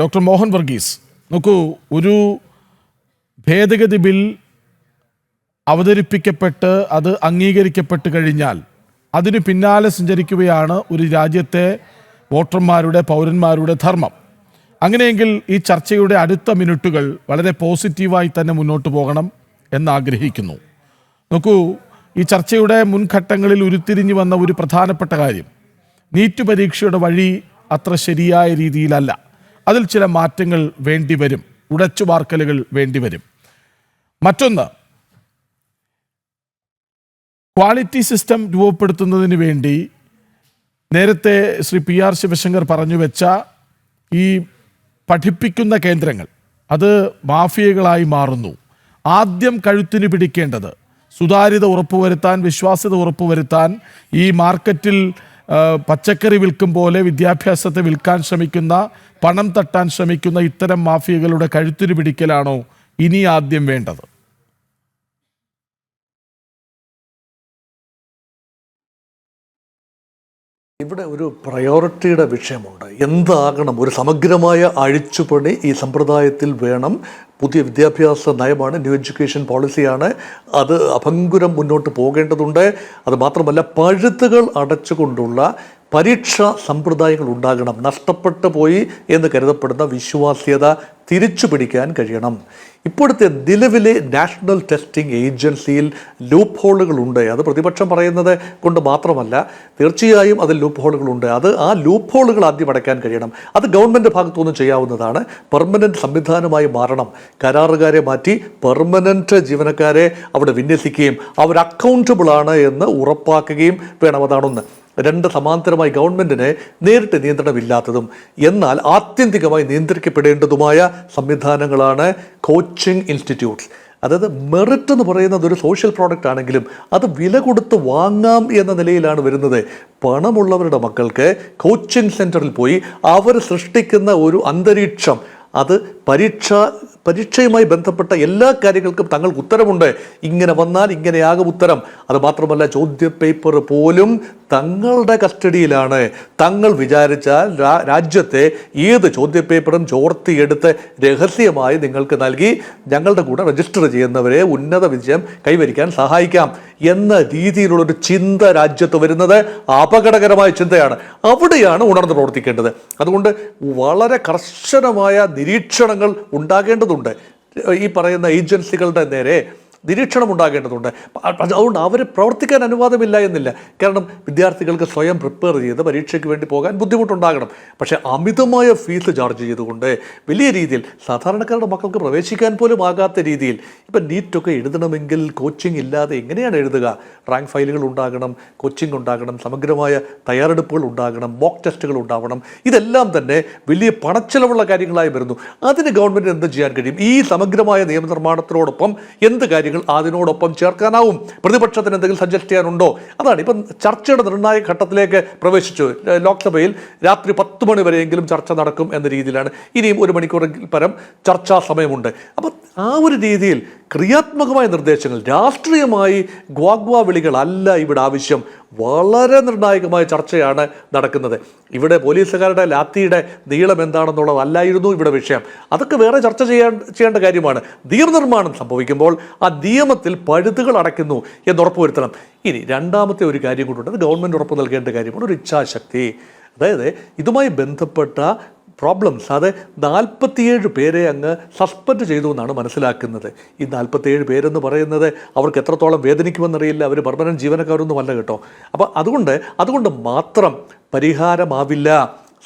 Doctor Mohan Varghese, നോക്കൂ, ഒരു ഭേദഗതി ബിൽ അവതരിപ്പിക്കപ്പെട്ട് അത് അംഗീകരിക്കപ്പെട്ട് കഴിഞ്ഞാൽ അതിന് പിന്നാലെ സഞ്ചരിക്കുകയാണ് ഒരു രാജ്യത്തെ വോട്ടർമാരുടെ, പൗരന്മാരുടെ ധർമ്മം. അങ്ങനെയെങ്കിൽ ഈ ചർച്ചയുടെ അടുത്ത മിനിറ്റുകൾ വളരെ പോസിറ്റീവായി തന്നെ മുന്നോട്ട് പോകണം എന്നാഗ്രഹിക്കുന്നു. നോക്കൂ, ഈ ചർച്ചയുടെ മുൻഘട്ടങ്ങളിൽ ഉരുത്തിരിഞ്ഞു വന്ന ഒരു പ്രധാനപ്പെട്ട കാര്യം, നീറ്റ് പരീക്ഷയുടെ വഴി അത്ര ശരിയായ രീതിയിലല്ല. അതിൽ ചില മാറ്റങ്ങൾ വേണ്ടിവരും, ഉടച്ചുവാർക്കലുകൾ വേണ്ടിവരും. മറ്റൊന്ന്, ക്വാളിറ്റി സിസ്റ്റം രൂപപ്പെടുത്തുന്നതിന് വേണ്ടി നേരത്തെ ശ്രീ PR ശിവശങ്കർ പറഞ്ഞു വെച്ച ഈ പഠിപ്പിക്കുന്ന കേന്ദ്രങ്ങൾ അത് മാഫിയകളായി മാറുന്നു. ആദ്യം കഴുത്തിന് പിടിക്കേണ്ടത് സുതാര്യത ഉറപ്പുവരുത്താൻ, വിശ്വാസ്യത ഉറപ്പുവരുത്താൻ, ഈ മാർക്കറ്റിൽ പച്ചക്കറി വിൽക്കും പോലെ വിദ്യാഭ്യാസത്തെ വിൽക്കാൻ ശ്രമിക്കുന്ന, പണം തട്ടാൻ ശ്രമിക്കുന്ന ഇത്തരം മാഫിയകളുടെ കഴുത്തിന് പിടിക്കലാണോ ഇനി ആദ്യം വേണ്ടത്? ഇവിടെ ഒരു പ്രയോറിറ്റിയുടെ വിഷയമുണ്ട്. എന്താകണം? ഒരു സമഗ്രമായ അഴിച്ചുപണി ഈ സമ്പ്രദായത്തിൽ വേണം. പുതിയ വിദ്യാഭ്യാസ നയമാണ്, ന്യൂ എഡ്യൂക്കേഷൻ പോളിസിയാണ്. അത് അഭംഗുരം മുന്നോട്ട് പോകേണ്ടതുണ്ട്. അത് മാത്രമല്ല, പഴുതുകൾ അടച്ചുകൊണ്ടുള്ള പരീക്ഷാ സമ്പ്രദായങ്ങൾ ഉണ്ടാകണം. നഷ്ടപ്പെട്ടു പോയി എന്ന് കരുതപ്പെടുന്ന വിശ്വാസ്യത തിരിച്ചു പിടിക്കാൻ കഴിയണം. ഇപ്പോഴത്തെ നിലവിലെ നാഷണൽ ടെസ്റ്റിംഗ് ഏജൻസിയിൽ ലൂപ്പ് ഹോളുകളുണ്ട്. അത് പ്രതിപക്ഷം പറയുന്നത് കൊണ്ട് മാത്രമല്ല, തീർച്ചയായും അതിൽ ലൂപ്പ് ഹോളുകളുണ്ട്. ആ ലൂപ്പ് ഹോളുകൾ ആദ്യം അടയ്ക്കാൻ കഴിയണം. അത് ഗവൺമെൻറ് ഭാഗത്തുനിന്ന് ചെയ്യാവുന്നതാണ്. പെർമനൻറ്റ് സംവിധാനമായി മാറണം. കരാറുകാരെ മാറ്റി പെർമനൻറ്റ് ജീവനക്കാരെ അവിടെ വിന്യസിക്കുകയും അവർ അക്കൗണ്ടബിളാണ് എന്ന് ഉറപ്പാക്കുകയും വേണം. അതാണൊന്ന്. രണ്ട്, സമാന്തരമായി ഗവൺമെൻറ്റിന് നേരിട്ട് നിയന്ത്രണമില്ലാത്തതും എന്നാൽ ആത്യന്തികമായി നിയന്ത്രിക്കപ്പെടേണ്ടതുമായ സംവിധാനങ്ങളാണ് കോച്ചിങ് ഇൻസ്റ്റിറ്റ്യൂട്ട്സ്. അതായത് മെറിറ്റ് എന്ന് പറയുന്നത് ഒരു സോഷ്യൽ പ്രോഡക്റ്റ് ആണെങ്കിലും അത് വില കൊടുത്ത് വാങ്ങാം എന്ന നിലയിലാണ് വരുന്നത്. പണമുള്ളവരുടെ മക്കൾക്ക് കോച്ചിങ് സെൻറ്ററിൽ പോയി അവർ സൃഷ്ടിക്കുന്ന ഒരു അന്തരീക്ഷം, അത് പരീക്ഷയുമായി ബന്ധപ്പെട്ട എല്ലാ കാര്യങ്ങൾക്കും തങ്ങൾക്ക് ഉത്തരമുണ്ട്. ഇങ്ങനെ വന്നാൽ ഇങ്ങനെയാകും ഉത്തരം. അത് മാത്രമല്ല, ചോദ്യ പേപ്പർ പോലും തങ്ങളുടെ കസ്റ്റഡിയിലാണ്. തങ്ങൾ വിചാരിച്ചാൽ രാജ്യത്തെ ഏത് ചോദ്യപേപ്പറും ചോർത്തിയെടുത്ത് രഹസ്യമായി നിങ്ങൾക്ക് നൽകി ഞങ്ങളുടെ കൂടെ രജിസ്റ്റർ ചെയ്യുന്നവരെ ഉന്നത വിജയം കൈവരിക്കാൻ സഹായിക്കാം എന്ന രീതിയിലുള്ളൊരു ചിന്ത രാജ്യത്ത് വരുന്നത് അപകടകരമായ ചിന്തയാണ്. അവിടെയാണ് ഉണർന്ന് പ്രവർത്തിക്കേണ്ടത്. അതുകൊണ്ട് വളരെ കർശനമായ നിരീക്ഷണങ്ങൾ ഉണ്ടാകേണ്ടതുണ്ട്. ഈ പറയുന്ന ഏജൻസികളുടെ നേരെ നിരീക്ഷണം ഉണ്ടാകേണ്ടതുണ്ട്. അതുകൊണ്ട് അവർ പ്രവർത്തിക്കാൻ അനുവാദമില്ല എന്നില്ല. കാരണം വിദ്യാർത്ഥികൾക്ക് സ്വയം പ്രിപ്പയർ ചെയ്ത് പരീക്ഷയ്ക്ക് വേണ്ടി പോകാൻ ബുദ്ധിമുട്ടുണ്ടാകണം. പക്ഷേ അമിതമായ ഫീസ് ചാർജ് ചെയ്തുകൊണ്ട് വലിയ രീതിയിൽ സാധാരണക്കാരുടെ മക്കൾക്ക് പ്രവേശിക്കാൻ പോലും ആകാത്ത രീതിയിൽ ഇപ്പം നീറ്റൊക്കെ എഴുതണമെങ്കിൽ കോച്ചിങ് ഇല്ലാതെ എങ്ങനെയാണ് എഴുതുക? റാങ്ക് ഫയലുകൾ ഉണ്ടാകണം, കോച്ചിങ് ഉണ്ടാകണം, സമഗ്രമായ തയ്യാറെടുപ്പുകൾ ഉണ്ടാകണം, മോക്ക് ടെസ്റ്റുകൾ ഉണ്ടാവണം. ഇതെല്ലാം തന്നെ വലിയ പണച്ചെലവുള്ള കാര്യങ്ങളായി വരുന്നു. അതിന് ഗവൺമെൻറ് എന്ത് ചെയ്യാൻ കഴിയും? ഈ സമഗ്രമായ നിയമനിർമ്മാണത്തിനോടൊപ്പം എന്ത് കാര്യങ്ങൾ അതിനോടൊപ്പം ചേർക്കാനാവും? പ്രതിപക്ഷത്തിന് എന്തെങ്കിലും സജസ്റ്റ് ചെയ്യാനുണ്ടോ? അതാണ് ഇപ്പം ചർച്ചയുടെ നിർണായക ഘട്ടത്തിലേക്ക് പ്രവേശിച്ചു. ലോക്സഭയിൽ രാത്രി 10 മണി വരെയെങ്കിലും ചർച്ച നടക്കും എന്ന രീതിയിലാണ്. ഇനിയും 1 മണിക്കൂറിൽ പരം ചർച്ചാ സമയമുണ്ട്. അപ്പം ആ ഒരു രീതിയിൽ ക്രിയാത്മകമായ നിർദ്ദേശങ്ങൾ, രാഷ്ട്രീയമായി ഗ്വാഗ്വാ വിളികളല്ല ഇവിടെ ആവശ്യം. വളരെ നിർണായകമായ ചർച്ചയാണ് നടക്കുന്നത്. ഇവിടെ പോലീസുകാരുടെ ലാത്തിയുടെ നീളം എന്താണെന്നുള്ളതല്ലായിരുന്നു ഇവിടെ വിഷയം. അതൊക്കെ വേറെ ചർച്ച ചെയ്യേണ്ട കാര്യമാണ്. നിയമനിർമ്മാണം സംഭവിക്കുമ്പോൾ ആ നിയമത്തിൽ പഴുതുകൾ അടയ്ക്കുന്നു എന്ന് ഉറപ്പുവരുത്തണം. ഇനി രണ്ടാമത്തെ ഒരു കാര്യം കൊണ്ടുണ്ട്, അത് ഗവൺമെൻറ് ഉറപ്പ് നൽകേണ്ട കാര്യമാണ്, ഒരു ഇച്ഛാശക്തി. അതായത് ഇതുമായി ബന്ധപ്പെട്ട പ്രോബ്ലംസ്, അത് 47 പേരെ അങ്ങ് സസ്പെൻഡ് ചെയ്തു എന്നാണ് മനസ്സിലാക്കുന്നത്. ഈ 47 പേരെന്ന് പറയുന്നത് അവർക്ക് എത്രത്തോളം വേദനിക്കുമെന്നറിയില്ല. അവർ പെർമനൻറ്റ് ജീവനക്കാരൊന്നുമല്ല കേട്ടോ. അപ്പോൾ അതുകൊണ്ട് മാത്രം പരിഹാരമാവില്ല.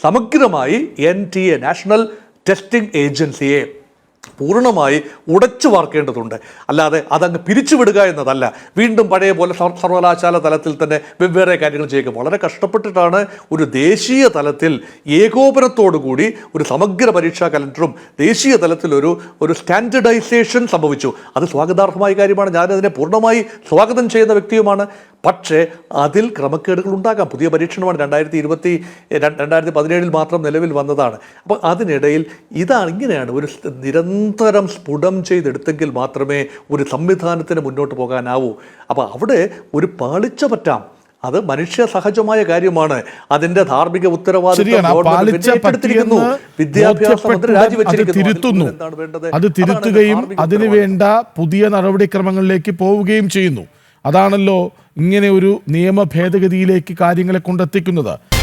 സമഗ്രമായി NTA, നാഷണൽ ടെസ്റ്റിംഗ് ഏജൻസിയെ പൂർണ്ണമായി ഉടച്ചു വാർക്കേണ്ടതുണ്ട്. അല്ലാതെ അതങ്ങ് പിരിച്ചുവിടുക എന്നതല്ല. വീണ്ടും പഴയ പോലെ സർവകലാശാല തലത്തിൽ തന്നെ വെവ്വേറെ കാര്യങ്ങൾ ചെയ്യുക. വളരെ കഷ്ടപ്പെട്ടിട്ടാണ് ഒരു ദേശീയ തലത്തിൽ ഏകോപനത്തോടുകൂടി ഒരു സമഗ്ര പരീക്ഷാ കലണ്ടറും ദേശീയ തലത്തിൽ ഒരു സ്റ്റാൻഡർഡൈസേഷൻ സംഭവിച്ചു. അത് സ്വാഗതാർഹമായ കാര്യമാണ്. ഞാനതിനെ പൂർണ്ണമായി സ്വാഗതം ചെയ്യുന്ന വ്യക്തിയുമാണ്. പക്ഷേ അതിൽ ക്രമക്കേടുകൾ ഉണ്ടാകാം. പുതിയ പരീക്ഷണമാണ് 2017 മാത്രം നിലവിൽ വന്നതാണ്. അപ്പോൾ അതിനിടയിൽ ഇങ്ങനെയാണ് ഒരു നിരന്തരം സ്ഫുടം ചെയ്തെടുത്തെങ്കിൽ മാത്രമേ ഒരു സംവിധാനത്തിന് മുന്നോട്ട് പോകാനാവൂ. അപ്പോൾ അവിടെ ഒരു പാളിച്ച പറ്റാം. അത് മനുഷ്യ സഹജമായ കാര്യമാണ്. അതിന്റെ ധാർമ്മിക ഉത്തരവാദിത്വം ശരിയാണ്. ആ പാലിച്ച ഏറ്റെടുത്തിരിക്കുന്നു. വിദ്യാഭ്യാസ മന്ത്രി രാജിവെച്ചിരിക്കുന്നു. എന്താണ് വേണ്ടത്? അത് തിരുത്തുകയും അതിനുവേണ്ട പുതിയ നടപടിക്രമങ്ങളിലേക്ക് പോവുകയും ചെയ്യുന്നു. അതാണല്ലോ ഇങ്ങനെ ഒരു നിയമ ഭേദഗതിയിലേക്ക് കാര്യങ്ങളെ കൊണ്ടെത്തിക്കുന്നത്.